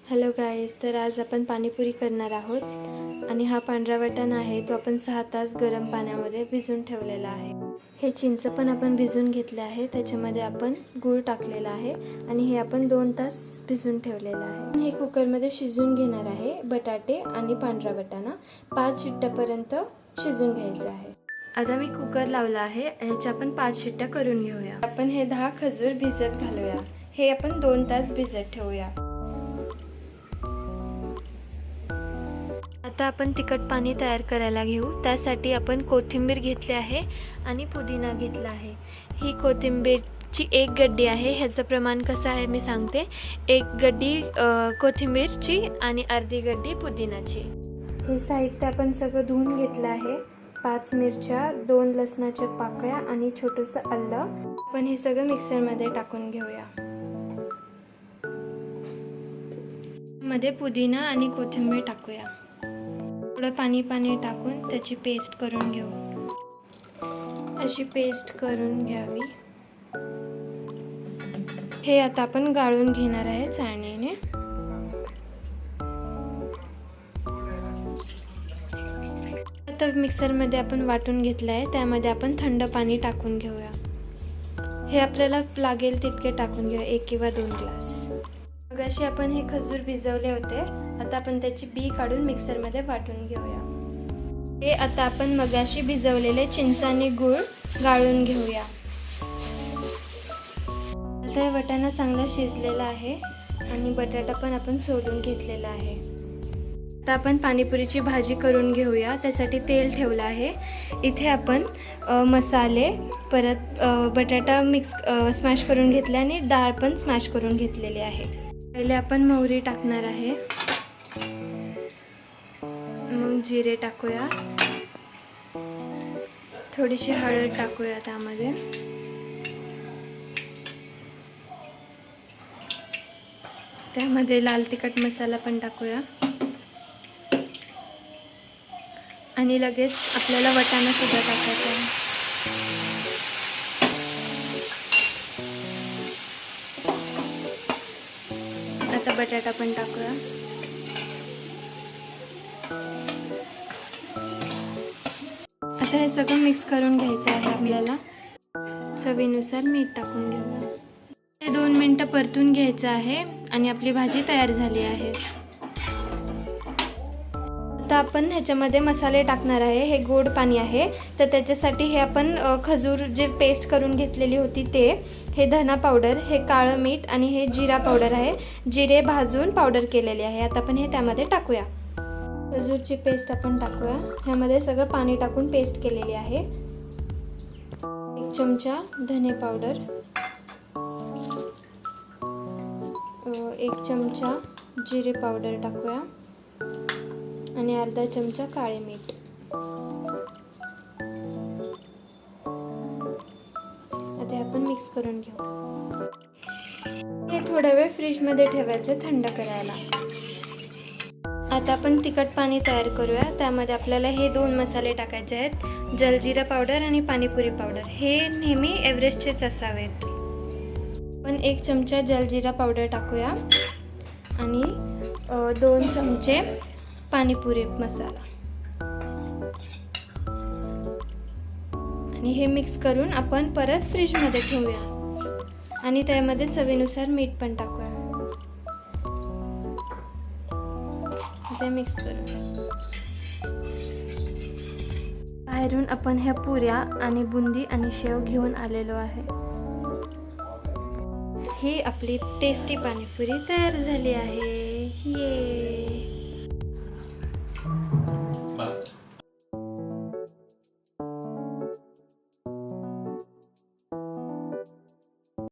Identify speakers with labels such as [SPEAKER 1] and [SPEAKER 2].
[SPEAKER 1] Hello guys, तर आज आपण पाणीपुरी करणार आहोत आणि हा पांढरा वाटाणा आहे तो आपण 6 तास गरम पाण्यामध्ये भिजवून ठेवलेला आहे। हे चिंच पण आपण भिजवून घेतले आहे, त्याच्यामध्ये आपण गूळ टाकलेला आहे आणि हे आपण 2 तास भिजवून ठेवलेला आहे। हे कुकरमध्ये शिजवून घेणार आहे। बटाटे आणि पांढरा वाटाणा 5 शिट्ट्यापर्यंत शिजवून घ्यायचे आहे। आता मी कुकर लावला आहे, ह्याच्या आपण 5 शिट्ट्या करून घेऊया। आपण हे 10 खजूर भिजत घालूया। हे आपण 2 तास भिजत ठेवूया। आता आपण तिखट पाणी तयार करायला घेऊ। त्यासाठी आपण कोथिंबीर घेतली आहे आणि पुदिना घेतला आहे। ही कोथिंबीरची 1 गड्डी आहे। ह्याचं प्रमाण कसं आहे मी सांगते। 1 गड्डी कोथिंबीरची आणि अर्धी गड्डी पुदिनाची। हे साहित्य आपण सगळं धुवून घेतलं आहे। 5 मिरच्या, 2 लसणाच्या पाकळ्या आणि छोटंसं आलं। आपण हे सगळं मिक्सरमध्ये टाकून घेऊया। मध्ये पुदिना आणि कोथिंबीर टाकूया। थोडं पाणी टाकून त्याची पेस्ट करून घेऊ। अशी पेस्ट करून घ्यावी। हे आता आपण गाळून घेणार आहे चाळणीने। आता मिक्सरमध्ये आपण वाटून घेतलं आहे, त्यामध्ये आपण थंड पाणी टाकून घेऊया। हे आपल्याला लागेल तितके टाकून घेऊया, 1 किंवा 2 ग्लास। मगाशी आपण हे खजूर भिजवले होते, आता आपण त्याची बी काढून मिक्सरमध्ये वाटून घेऊया। हे आता आपण मगाशी भिजवलेले चिंच आणि गूळ गाळून घेऊया। आता हे वाटाणा चांगला शिजलेला आहे आणि बटाटा पण आपण सोलून घेतलेला आहे। आता आपण पाणीपुरीची भाजी करून घेऊया। त्यासाठी तेल ठेवलं आहे। इथे आपण मसाले, परत बटाटा स्मॅश करून घेतला आणि डाळ पण स्मॅश करून घेतलेली आहे। पहिले आपण मोहरी टाकणार आहे, मग जिरे टाकूया, थोडीशी हळद टाकूया त्यामध्ये, त्यामध्ये लाल तिखट मसाला पण टाकूया आणि लगेच आपल्याला वाटाणा सुद्धा टाकायचा आहे। आता बटाटा पण टाकूया। आता हे सगळं मिक्स करून घ्यायचं आहे आपल्याला। चवीनुसार मीठ टाकून घेऊया। हे 2 मिनिटं परतून घ्यायचं आहे आणि आपली भाजी तयार झाली आहे। आता आपण ह्याच्यामध्ये मसाले टाकणार आहे। हे गोड पाणी आहे, तर त्याच्यासाठी हे आपण खजूर जे पेस्ट करून घेतलेली होती ते, हे धना पावडर, हे काळं मीठ आणि हे जिरा पावडर आहे। जिरे भाजून पावडर केलेले आहे। आता आपण हे त्यामध्ये टाकूया। खजूरची पेस्ट आपण टाकूया। ह्यामध्ये सगळं पाणी टाकून पेस्ट केलेली आहे। 1 चमचा धने पावडर, 1 चमचा जिरे पावडर टाकूया आणि अर्धा चमचा काळे मीठ। आता आपण मिक्स करून घेऊ। हे थोडा वेळ फ्रीजमध्ये ठेवायचं थंड करायला। आता आपण तिखट पाणी तयार करूया। त्यामध्ये आपल्याला हे 2 मसाले टाकायचे आहेत, जलजिरा पावडर आणि पाणीपुरी पावडर। हे नेहमी एव्हरेस्टचेच असावेत। पण 1 चमचा जलजिरा पावडर टाकूया आणि 2 चमचे पाणीपुरी मसाला आणि हे मिक्स करून आपण परत फ्रीजमध्ये ठेवूया आणि त्यामध्ये चवीनुसार मीठ पण टाकूया। ते मिक्स करू। बाहेरून आपण ह्या पुऱ्या आणि बुंदी आणि शेव घेऊन आलेलो आहे। ही आपली टेस्टी पाणीपुरी तयार झाली आहे। ये